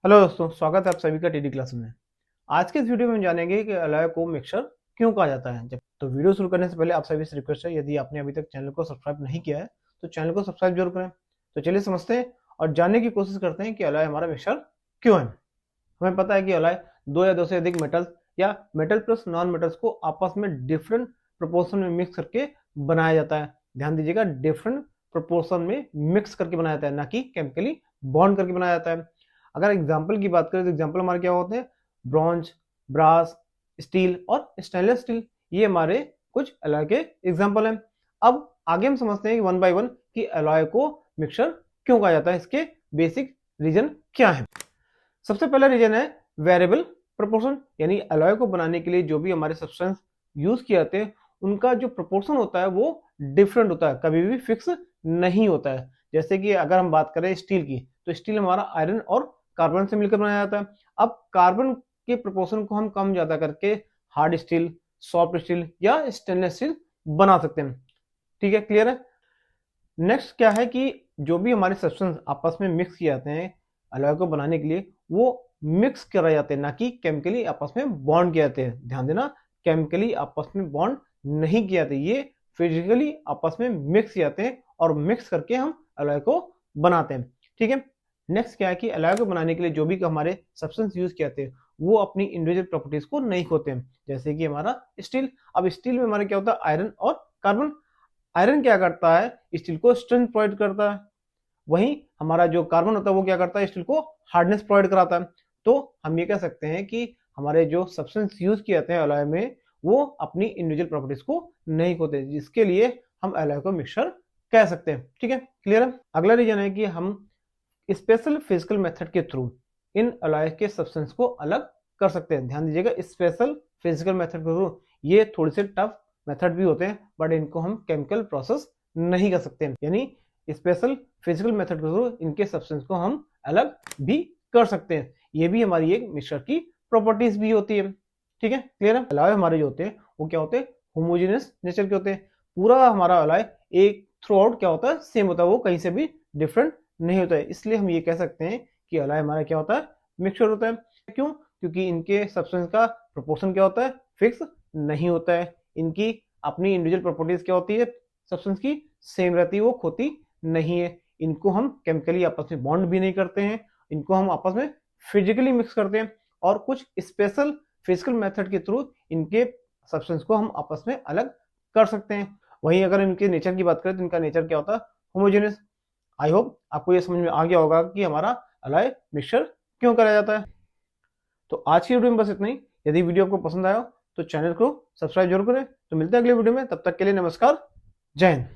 Hello दोस्तों, स्वागत है आप सभी का टीडी क्लास में। आज के इस वीडियो में हम जानेंगे कि अलॉय को मिक्सचर क्यों कहा जाता है। जब तो वीडियो शुरू करने से पहले आप सभी से रिक्वेस्ट है, यदि आपने अभी तक चैनल को सब्सक्राइब नहीं किया है तो चैनल को सब्सक्राइब जरूर करें। तो चलिए समझते हैं और जानने की कोशिश करते हैं कि अलॉय हमारा मिक्सचर क्यों है। हमें पता है कि अलॉय दो या दो से अधिक मेटल्स या मेटल प्लस नॉन मेटल्स को आपस में डिफरेंट प्रोपोर्शन में मिक्स करके बनाया जाता है। ध्यान दीजिएगा, डिफरेंट प्रोपोर्शन में मिक्स करके बनाया जाता है, ना कि केमिकली बॉन्ड करके बनाया जाता है। अगर एग्जाम्पल की बात करें तो एग्जाम्पल हमारे क्या होते हैं, ब्रॉन्ज, ब्रास, स्टील और स्टेनलेस स्टील। ये हमारे कुछ अलॉय के एग्जाम्पल हैं। अब आगे हम समझते हैं वन बाय वन कि अलॉय को मिक्सचर क्यों कहा जाता है, इसके बेसिक रीजन क्या है। सबसे पहला रीजन है वेरिएबल प्रोपोर्शन, यानी अलॉय को बनाने के लिए जो भी हमारे सब्सटेंस यूज किए जाते हैं उनका जो प्रोपोर्शन होता है वो डिफरेंट होता है, कभी भी फिक्स नहीं होता है। जैसे कि अगर हम बात करें स्टील की, तो स्टील हमारा आयरन और कार्बन से मिलकर बनाया जाता है। अब कार्बन के प्रोपोर्शन को हम कम ज्यादा करके हार्ड स्टील, सॉफ्ट स्टील या स्टेनलेस स्टील बना सकते हैं। ठीक है, क्लियर है। नेक्स्ट क्या है कि जो भी हमारे सब्सटेंस आपस में मिक्स किए जाते हैं अलॉय को बनाने के लिए, वो मिक्स कराए जाते हैं, ना कि केमिकली आपस में बॉन्ड किए जाते हैं। ध्यान देना, केमिकली आपस में बॉन्ड नहीं किए जाते, ये फिजिकली आपस में मिक्स किए जाते हैं और मिक्स करके हम अलॉय को बनाते हैं। ठीक है। नेक्स्ट क्या है कि अलॉय को बनाने के लिए जो भी हमारे सब्सटेंस यूज किए जाते हैं वो अपनी इंडिविजुअल प्रॉपर्टीज को नहीं खोते हैं। जैसे कि हमारा स्टील, अब स्टील में हमारा क्या होता है, आयरन और कार्बन। आयरन क्या करता है, स्टील को स्ट्रेंथ प्रोवाइड करता है। वहीं हमारा जो कार्बन होता है वो क्या करता है, स्टील को हार्डनेस प्रोवाइड कराता है। तो हम ये कह सकते हैं कि हमारे जो सब्सटेंस यूज किए जाते हैं अलॉय में वो अपनी इंडिविजुअल प्रॉपर्टीज को नहीं खोते, जिसके लिए हम अलॉय को मिक्सचर कह सकते हैं। ठीक है, क्लियर है। अगला रीजन है कि हम स्पेशल फिजिकल मेथड के थ्रू इन अलॉय के सब्सटेंस को अलग कर सकते हैं। ध्यान दीजिएगा, स्पेशल फिजिकल मेथड के थ्रू, ये थोड़ी से टफ मेथड भी होते हैं बट इनको हम केमिकल प्रोसेस नहीं कर सकते, यानी स्पेशल फिजिकल मेथड के थ्रू इनके सब्सटेंस को हम अलग भी कर सकते हैं। ये भी हमारी एक मिक्सचर की प्रॉपर्टीज भी होती है। ठीक है, क्लियर है। अलॉय हमारे जो होते हैं वो क्या होते हैं, होमोजेनियस नेचर के होते हैं। पूरा हमारा अलॉय एक थ्रू आउट क्या होता है, सेम होता है, वो कहीं से भी डिफरेंट नहीं होता है। इसलिए हम ये कह सकते हैं कि अलॉय हमारा क्या होता है, मिक्सचर होता है। क्यों? क्योंकि इनके सब्सटेंस का प्रोपोर्शन क्या होता है, फिक्स नहीं होता है। इनकी अपनी इंडिविजुअल प्रॉपर्टीज क्या होती है, सब्सटेंस की सेम रहती है, वो खोती नहीं है। इनको हम केमिकली आपस में बॉन्ड भी नहीं करते हैं, इनको हम आपस में फिजिकली मिक्स करते हैं और कुछ स्पेशल फिजिकल मेथड के थ्रू इनके सब्सटेंस को हम आपस में अलग कर सकते हैं। वहीं अगर इनके नेचर की बात करें तो इनका नेचर क्या होता है, होमोजेनियस। आई होप आपको ये समझ में आ गया होगा कि हमारा अलॉय मिक्सचर क्यों करा जाता है। तो आज की वीडियो में बस इतना ही। यदि वीडियो आपको पसंद आया तो चैनल को सब्सक्राइब जरूर करें। तो मिलते हैं अगले वीडियो में, तब तक के लिए नमस्कार, जय हिंद।